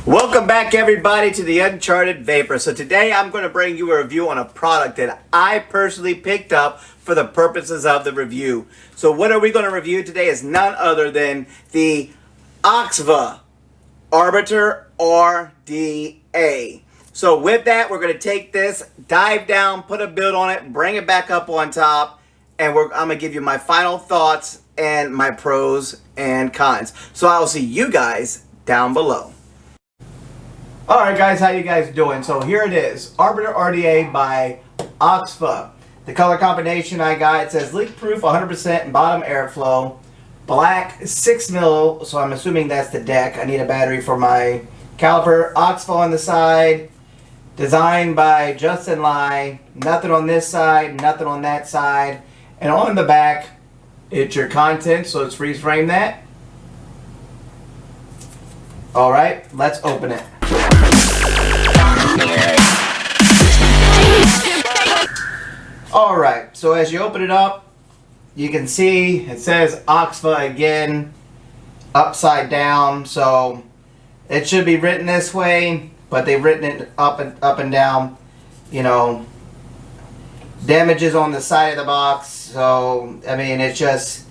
Welcome back everybody to the Uncharted Vapor. So today I'm going to bring you a review on a product that I personally picked up for the purposes of the review. So what are we going to review today is none other than the OXVA Arbiter RTA. So with that, we're going to take this, dive down, put a build on it, bring it back up on top, and I'm going to give you my final thoughts and my pros and cons. So I'll see you guys down below. Alright guys, how you guys doing? So here it is, Arbiter RTA by OXVA. The color combination I got, it says leak proof 100% bottom airflow, black 6 mil, so I'm assuming that's the deck. I need a battery for my caliper. OXVA on the side, designed by Justin Lai, nothing on this side, nothing on that side, and on the back it's your content, so let's freeze frame that. Alright, let's open it. Alright, so as you open it up, you can see it says OXVA again, upside down, so it should be written this way, but they've written it up and down, you know, damages on the side of the box, so, I mean, it just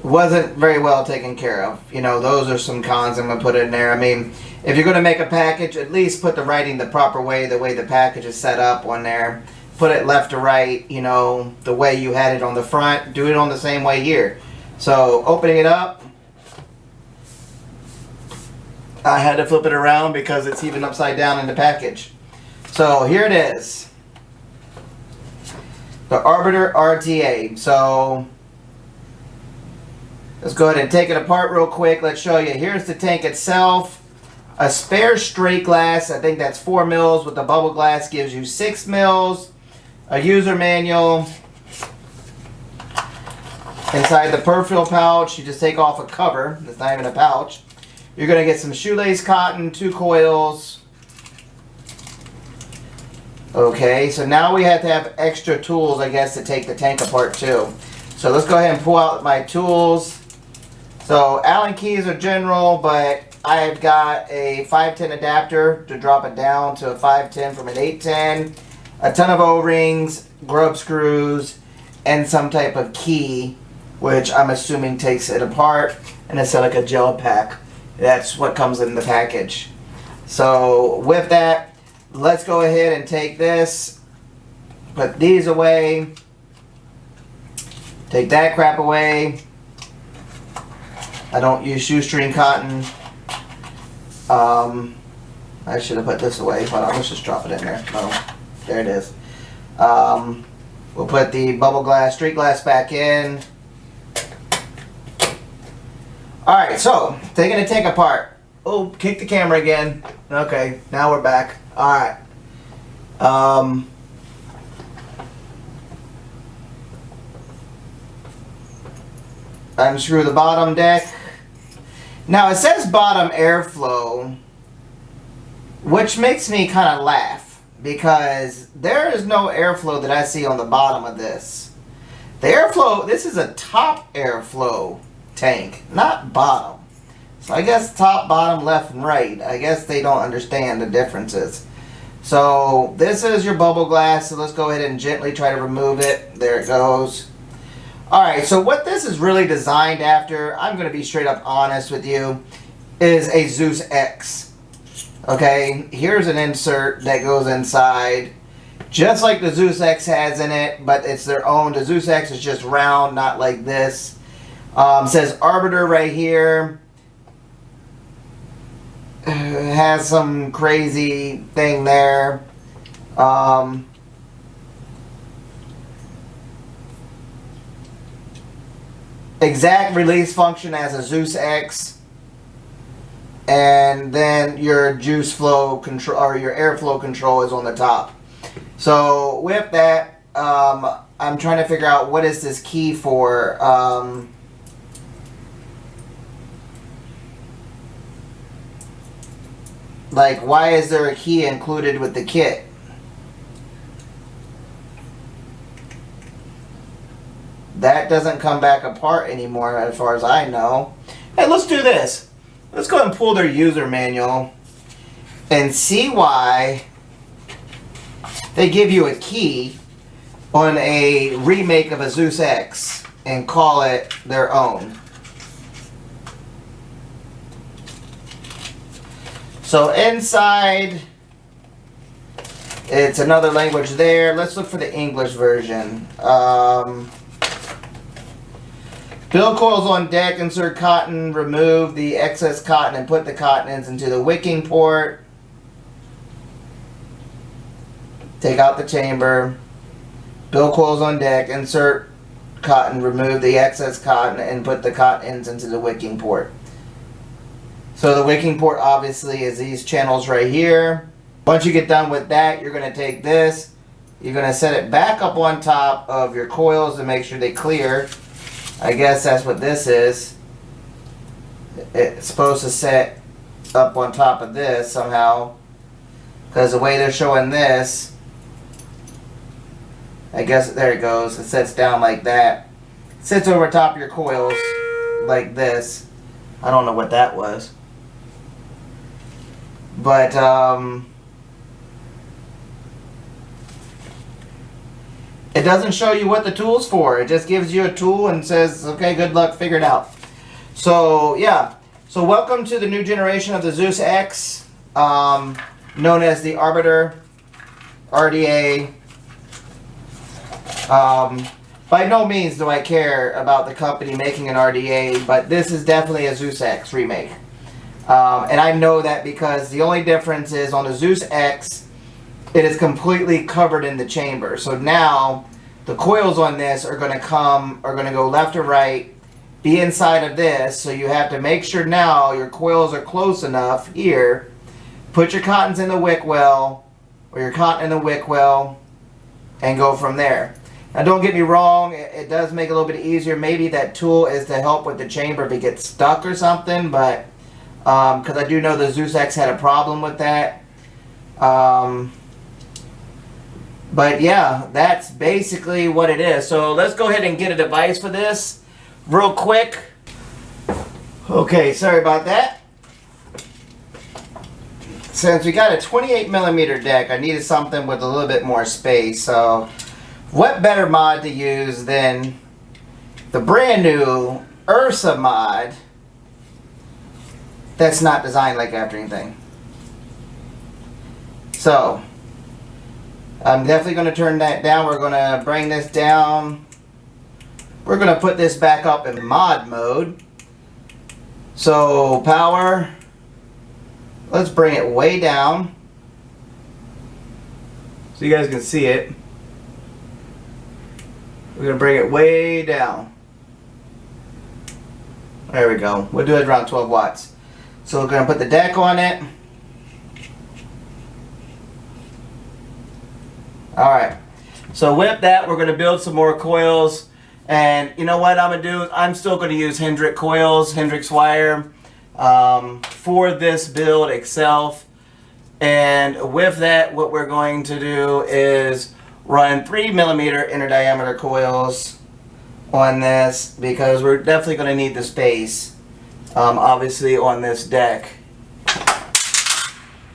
wasn't very well taken care of. You know, those are some cons I'm going to put in there. I mean, if you're going to make a package, at least put the writing the proper way, the way the package is set up on there. Put it left to right, you know, the way you had it on the front. Do it on the same way here. So, opening it up, I had to flip it around because it's even upside down in the package. So, here it is. The Arbiter RTA. So, let's go ahead and take it apart real quick. Let's show you. Here's the tank itself. A spare straight glass. I think that's 4 mils with the bubble glass gives you 6 mils. A user manual. Inside the peripheral pouch, you just take off a cover. It's not even a pouch. You're going to get some shoelace cotton, 2 coils. Okay, so now we have to have extra tools, I guess, to take the tank apart too. So let's go ahead and pull out my tools. So Allen keys are general, but I've got a 510 adapter to drop it down to a 510 from an 810. A ton of O-rings, grub screws, and some type of key, which I'm assuming takes it apart. And it's like a gel pack. That's what comes in the package. So with that, let's go ahead and take this, put these away, take that crap away. I don't use shoestring cotton. I should have put this away. Hold on, let's just drop it in there. Oh, there it is. We'll put the bubble glass, street glass back in. Alright, so, taking the tank apart. Oh, kick the camera again. Okay, now we're back. Alright. Unscrew the bottom deck. Now it says bottom airflow, which makes me kind of laugh because there is no airflow that I see on the bottom of this. The airflow, this is a top airflow tank, not bottom. So I guess top, bottom, left, and right. I guess they don't understand the differences. So this is your bubble glass, so let's go ahead and gently try to remove it. There it goes. Alright, so what this is really designed after, I'm going to be straight up honest with you, is a Zeus X. Okay, here's an insert that goes inside, just like the Zeus X has in it, but it's their own. The Zeus X is just round, not like this. Says Arbiter right here. Has some crazy thing there. Exact release function as a Zeus X, and then your juice flow control or your airflow control is on the top. So with that, I'm trying to figure out what is this key for. Like, why is there a key included with the kit? That doesn't come back apart anymore as far as I know. Hey, let's do this. Let's go ahead and pull their user manual. and see why they give you a key on a remake of a Zeus X and call it their own. So inside, it's another language there. Let's look for the English version. Build coils on deck, insert cotton, remove the excess cotton and put the cotton ends into the wicking port. Take out the chamber. Build coils on deck, insert cotton, remove the excess cotton and put the cotton ends into the wicking port. So the wicking port obviously is these channels right here. Once you get done with that, you're going to take this, you're going to set it back up on top of your coils to make sure they clear. I guess that's what this is. It's supposed to set up on top of this somehow, because the way they're showing this, I guess there it goes. It sets down like that. It sits over top of your coils like this. I don't know what that was. But it doesn't show you what the tool's for. It just gives you a tool and says, okay, good luck, figure it out. So, yeah. So, welcome to the new generation of the Zeus X, known as the Arbiter RTA. By no means do I care about the company making an RTA, but this is definitely a Zeus X remake. And I know that because the only difference is on the Zeus X, it is completely covered in the chamber. So now the coils on this are going to go left or right, be inside of this. So you have to make sure now your coils are close enough here. Put your cottons in the wick well, or your cotton in the wick well, and go from there. Now don't get me wrong, it does make it a little bit easier. Maybe that tool is to help with the chamber if it gets stuck or something, but because I do know the Zeus X had a problem with that. But yeah, that's basically what it is. So let's go ahead and get a device for this real quick. Okay, sorry about that. Since we got a 28mm deck, I needed something with a little bit more space. So what better mod to use than the brand new Ursa mod that's not designed like after anything. So I'm definitely going to turn that down. We're going to bring this down. We're going to put this back up in mod mode. So power, let's bring it way down so you guys can see it. We're going to bring it way down. There we go. We'll do it around 12 watts. So we're going to put the deck on it. Alright. So with that, we're going to build some more coils. And you know what I'm going to do? I'm still going to use Hendrick coils, Hendrix wire, for this build itself. And with that, what we're going to do is run 3mm inner diameter coils on this, because we're definitely going to need the space, obviously, on this deck.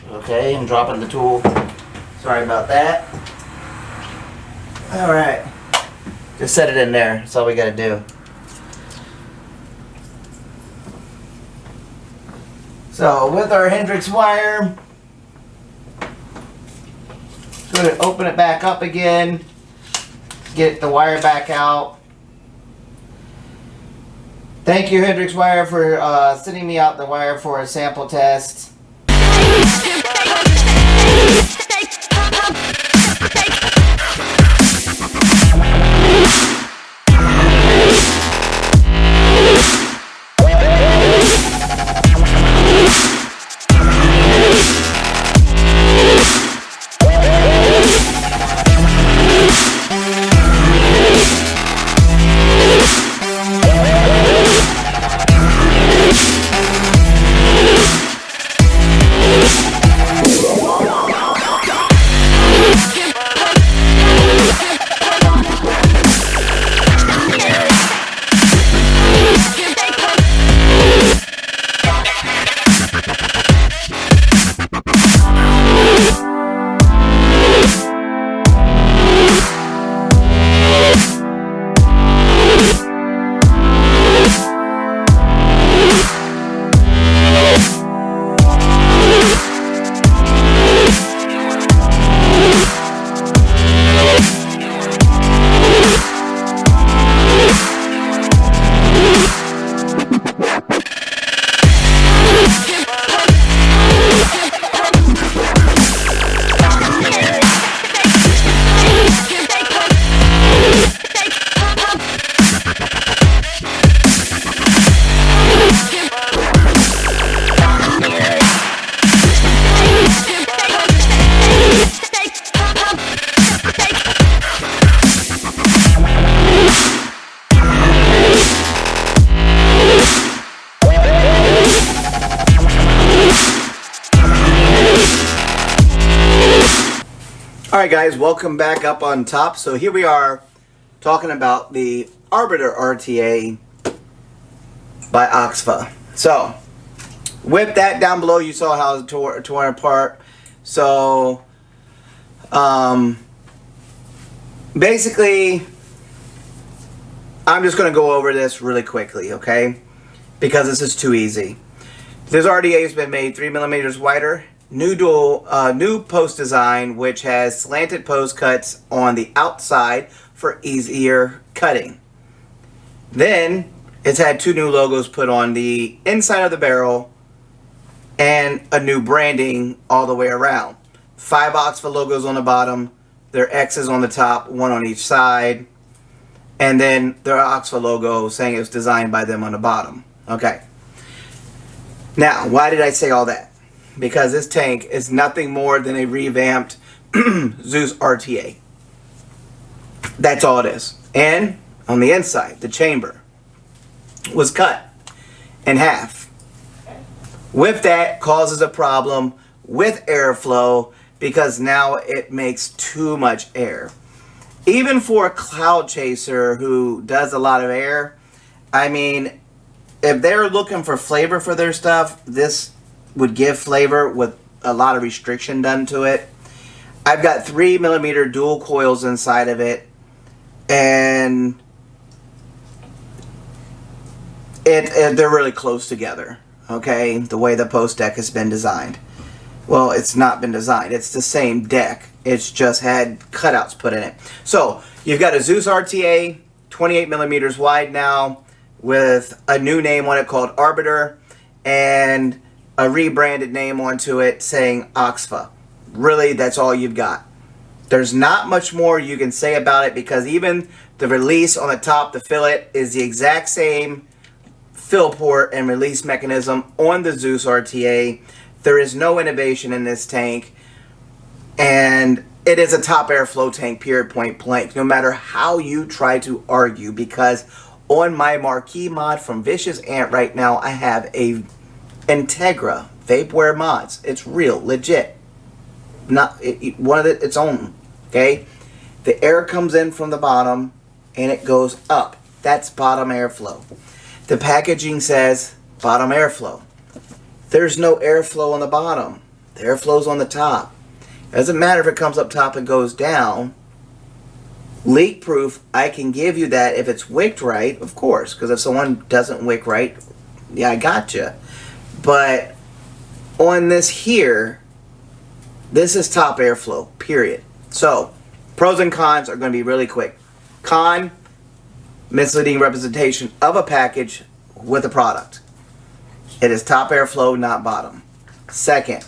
Okay, I'm dropping the tool. Sorry about that. Alright. Just set it in there. That's all we got to do. So, with our Hendrix wire, go ahead and open it back up again. Get the wire back out. Thank you, Hendrix Wire, for sending me out the wire for a sample test. Alright guys, welcome back up on top. So here we are talking about the Arbiter RTA by OXVA. So with that down below, you saw how it torn apart. So basically I'm just going to go over this really quickly, okay? Because this is too easy. This RTA has been made 3 millimeters wider. New post design, which has slanted post cuts on the outside for easier cutting. Then it's had 2 new logos put on the inside of the barrel and a new branding all the way around. 5 OXVA logos on the bottom, their X's on the top, 1 on each side, and then their OXVA logo saying it was designed by them on the bottom. Okay. Now, why did I say all that? Because this tank is nothing more than a revamped Zeus RTA. That's all it is. And on the inside, the chamber was cut in half. With that causes a problem with airflow because now it makes too much air. Even for a cloud chaser who does a lot of air, I mean, if they're looking for flavor for their stuff, this would give flavor with a lot of restriction done to it. I've got 3 millimeter dual coils inside of it, and they're really close together, okay, the way the post deck has been designed. Well, it's not been designed. It's the same deck. It's just had cutouts put in it. So you've got a Zeus RTA, 28 millimeters wide now, with a new name on it called Arbiter, and a rebranded name onto it saying OXVA. Really, that's all you've got. There's not much more you can say about it because even the release on the top, the fillet, is the exact same fill port and release mechanism on the Zeus RTA. There is no innovation in this tank, and it is a top airflow tank, period, point blank, no matter how you try to argue, because on my marquee mod from Vicious Ant right now, I have a Integra Vapeware mods. It's real, legit. Not one of its own. Okay, the air comes in from the bottom and it goes up. That's bottom airflow. The packaging says bottom airflow. There's no airflow on the bottom. The airflow's on the top. Doesn't matter if it comes up top and goes down. Leak proof, I can give you that if it's wicked right, of course, because if someone doesn't wick right, yeah, I gotcha. But on this here, this is top airflow, period. So, pros and cons are going to be really quick. Con, misleading representation of a package with a product. It is top airflow, not bottom. Second,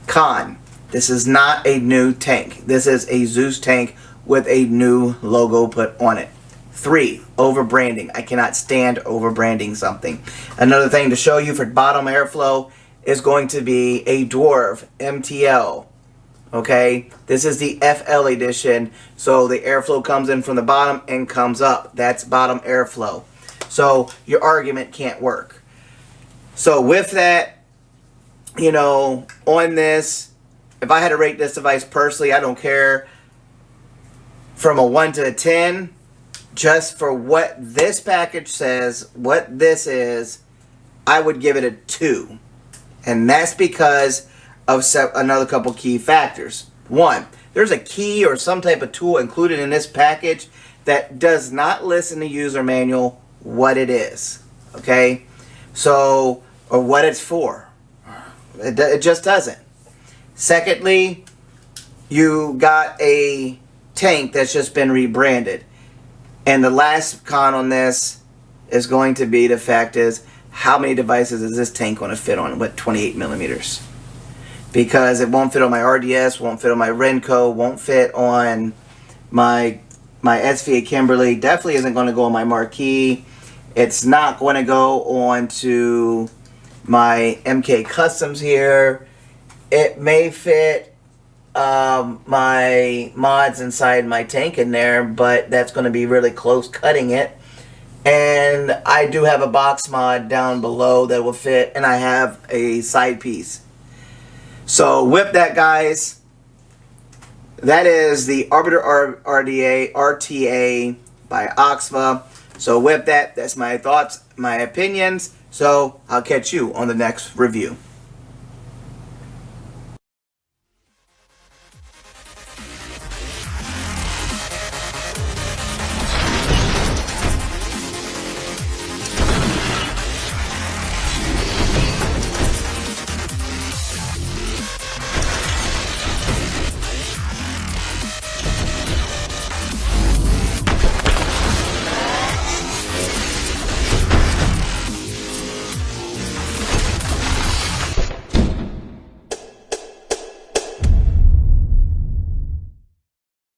con, this is not a new tank. This is a Zeus tank with a new logo put on it. 3, over branding. I cannot stand over branding something. Another thing to show you for bottom airflow is going to be a Dwarf MTL. Okay, this is the FL edition, so the airflow comes in from the bottom and comes up. That's bottom airflow. So your argument can't work. So with that, you know, on this, if I had to rate this device personally, I don't care, from a 1 to a 10, just for what this package says, what this is, I would give it a 2. And that's because of another couple key factors. 1, there's a key or some type of tool included in this package that does not list in the user manual what it is. Okay? So, or what it's for. It just doesn't. Secondly, you got a tank that's just been rebranded. And the last con on this is going to be the fact is, how many devices is this tank going to fit on with 28 millimeters? Because it won't fit on my RDS, won't fit on my Renko, won't fit on my SVA Kimberly, definitely isn't going to go on my Marquee. It's not going to go on to my MK Customs here. It may fit my mods inside my tank in there, but that's going to be really close cutting it. And I do have a box mod down below that will fit, and I have a side piece. So with that, guys, That is the Arbiter RTA by OXVA. So with that, that's my thoughts, my opinions. So I'll catch you on the next review.